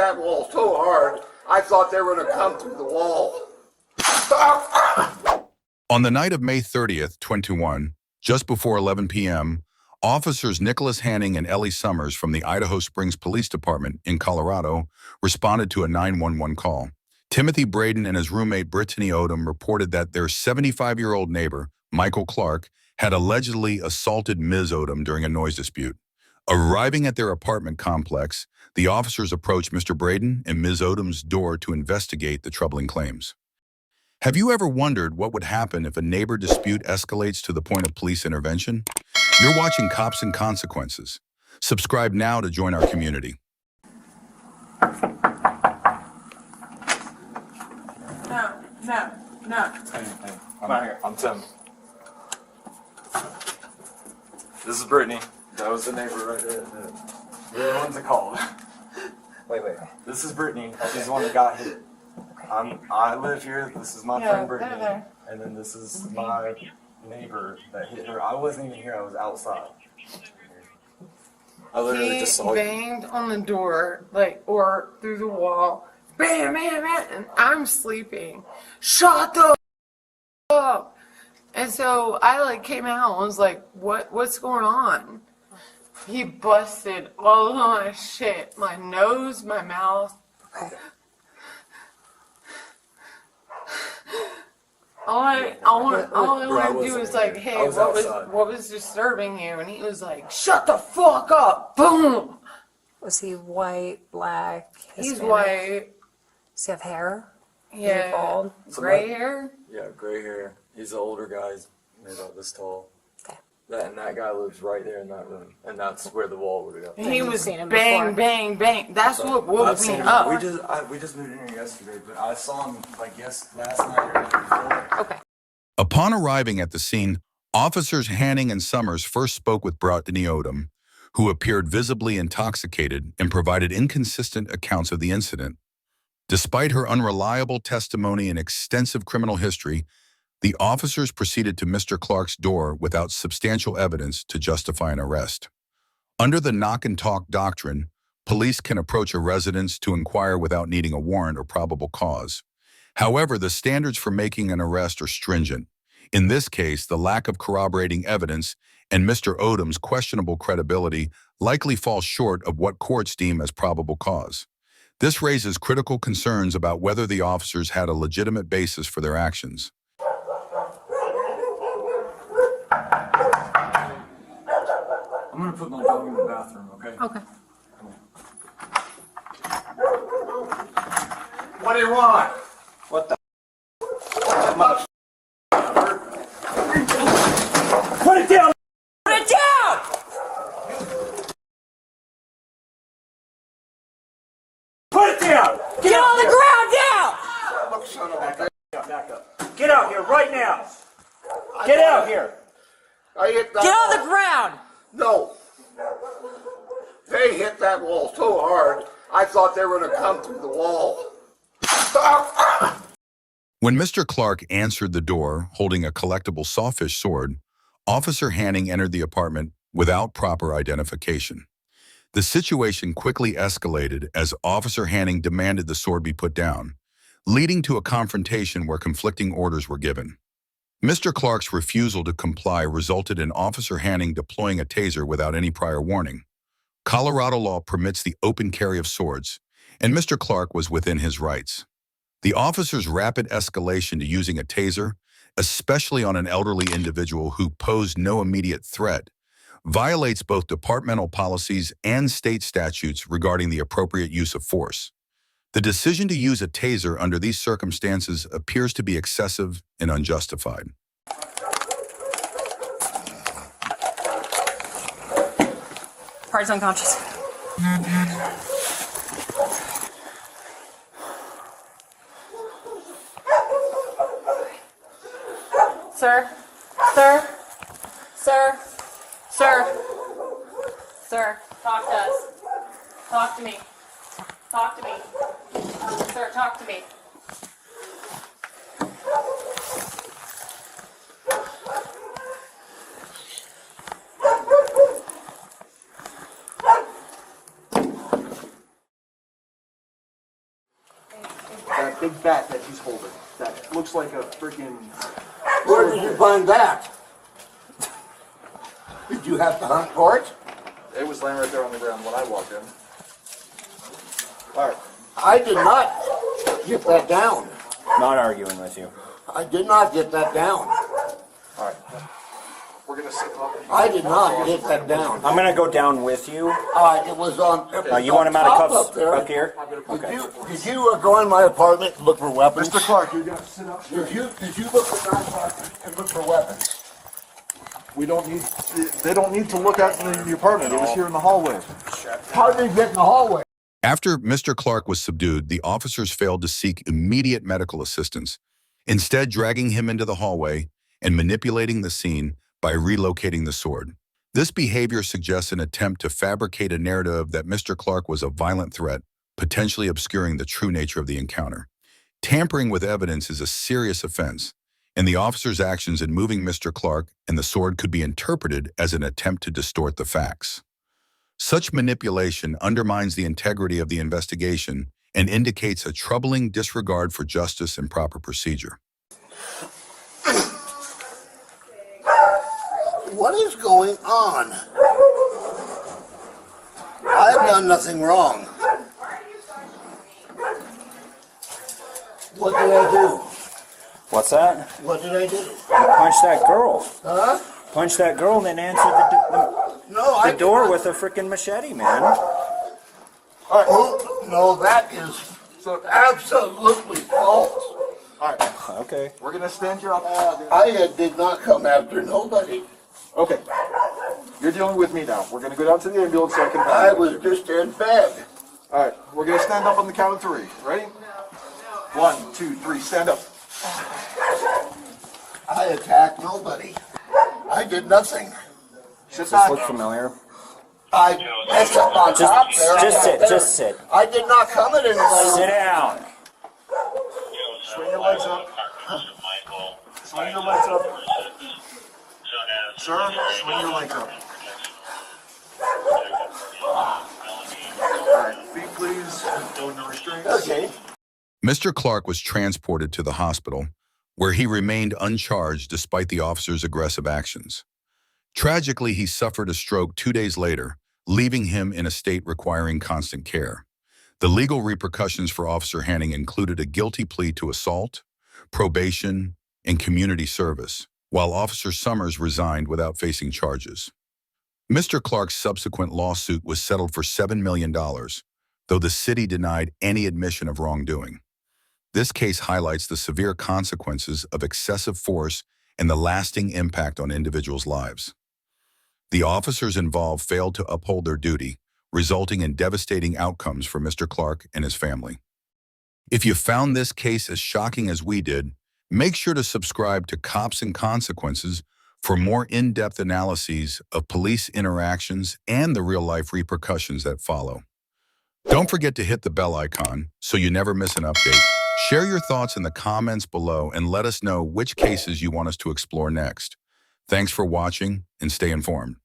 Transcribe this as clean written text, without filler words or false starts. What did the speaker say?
that wall so hard, I thought they were going to come through the wall. On the night of May 30th, 21, just before 11 p.m., officers Nicholas Hanning and Ellie Summers from the Idaho Springs Police Department in Colorado responded to a 911 call. Timothy Braden and his roommate Brittany Odom reported that their 75-year-old neighbor, Michael Clark, had allegedly assaulted Ms. Odom during a noise dispute. Arriving at their apartment complex, the officers approached Mr. Braden and Ms. Odom's door to investigate the troubling claims. Have you ever wondered what would happen if a neighbor dispute escalates to the point of police intervention? You're watching Cops and Consequences. Subscribe now to join our community. No. I'm Tim. This is Brittany. That was the neighbor right there. You're the ones that called. Wait. This is Brittany. She's the one that got hit. I live here. This is my friend Brittany. And then this is my neighbor that hit her. I wasn't even here. I was outside. I literally just saw you. He banged on the door, or through the wall. Bam, bam, bam, and I'm sleeping. Shut the up. And so I came out and was like, what's going on? He busted all of my shit. My nose, my mouth. All I wanted to do was hey, what was disturbing you? And he was like, shut the fuck up. Boom. Was he white, black, Hispanic? He's white. Does he have hair? Yeah. Bald? Gray hair? Yeah, gray hair. He's an older guy. He's maybe about this tall. Okay. That guy lives right there in that room. And that's where the wall would have gone. He was bang, bang, bang. That's what woke me up. We just moved in here yesterday, but I saw him last night or the night before. Okay. Upon arriving at the scene, officers Hanning and Summers first spoke with Brittany Odom, who appeared visibly intoxicated and provided inconsistent accounts of the incident. Despite her unreliable testimony and extensive criminal history, the officers proceeded to Mr. Clark's door without substantial evidence to justify an arrest. Under the knock-and-talk doctrine, police can approach a residence to inquire without needing a warrant or probable cause. However, the standards for making an arrest are stringent. In this case, the lack of corroborating evidence and Mr. Odom's questionable credibility likely fall short of what courts deem as probable cause. This raises critical concerns about whether the officers had a legitimate basis for their actions. I'm going to put my dog in the bathroom, okay? Okay. What do you want? What the? Put it down! Put it down! Put it down! Get on the ground now! Back up. Get out here right now! Get out here! Get on the ground! No. They hit that wall so hard, I thought they were going to come through the wall. When Mr. Clark answered the door, holding a collectible sawfish sword, Officer Hanning entered the apartment without proper identification. The situation quickly escalated as Officer Hanning demanded the sword be put down, leading to a confrontation where conflicting orders were given. Mr. Clark's refusal to comply resulted in Officer Hanning deploying a taser without any prior warning. Colorado law permits the open carry of swords, and Mr. Clark was within his rights. The officer's rapid escalation to using a taser, especially on an elderly individual who posed no immediate threat, violates both departmental policies and state statutes regarding the appropriate use of force. The decision to use a taser under these circumstances appears to be excessive and unjustified. Party's unconscious. Sir, talk to us. Talk to me. Sir, talk to me. big bat that he's holding. That looks like a freaking... Where did you find that? Did you have to hunt for it? It was laying right there on the ground when I walked in. All right. I did not get that down. Not arguing with you. I did not get that down. All right. We're gonna sit up. I did not get that down. I'm gonna go down with you. It was on. You want him out of top cuffs up there. up here? Did you go in my apartment and look for weapons? Mr. Clark, you're gonna sit up here. Did you look at my apartment and look for weapons? We don't need... They don't need to look at the apartment. It was here in the hallway. How did you get in the hallway? After Mr. Clark was subdued, the officers failed to seek immediate medical assistance, instead dragging him into the hallway and manipulating the scene by relocating the sword. This behavior suggests an attempt to fabricate a narrative that Mr. Clark was a violent threat, potentially obscuring the true nature of the encounter. Tampering with evidence is a serious offense, and the officer's actions in moving Mr. Clark and the sword could be interpreted as an attempt to distort the facts. Such manipulation undermines the integrity of the investigation and indicates a troubling disregard for justice and proper procedure. What is going on? I have done nothing wrong. What did I do? What's that? What did I do? You punched that girl. Huh? Punched that girl and then answered No, I the door did not. with a freaking machete, man. Oh, no, that is absolutely false. All right. Okay. We're gonna stand you up. I did not come after nobody. Okay. You're dealing with me now. We're gonna go down to the ambulance so I can... I was just in bed. All right. We're gonna stand up on the count of 3. Ready? 1, 2, 3. Stand up. I attacked nobody. I did nothing. Sit Does back. this look familiar? That's up on top there. Just sit, There. just sit. I did not come at anybody. Sit down. Swing your legs up. Swing your legs up. Sir, swing your legs up. All right. Feet, please. Go in the restraints. Okay. Mr. Clark was transported to the hospital, where he remained uncharged despite the officer's aggressive actions. Tragically, he suffered a stroke 2 days later, leaving him in a state requiring constant care. The legal repercussions for Officer Hanning included a guilty plea to assault, probation, and community service, while Officer Summers resigned without facing charges. Mr. Clark's subsequent lawsuit was settled for $7 million, though the city denied any admission of wrongdoing. This case highlights the severe consequences of excessive force and the lasting impact on individuals' lives. The officers involved failed to uphold their duty, resulting in devastating outcomes for Mr. Clark and his family. If you found this case as shocking as we did, make sure to subscribe to Cops and Consequences for more in-depth analyses of police interactions and the real-life repercussions that follow. Don't forget to hit the bell icon so you never miss an update. Share your thoughts in the comments below and let us know which cases you want us to explore next. Thanks for watching and stay informed.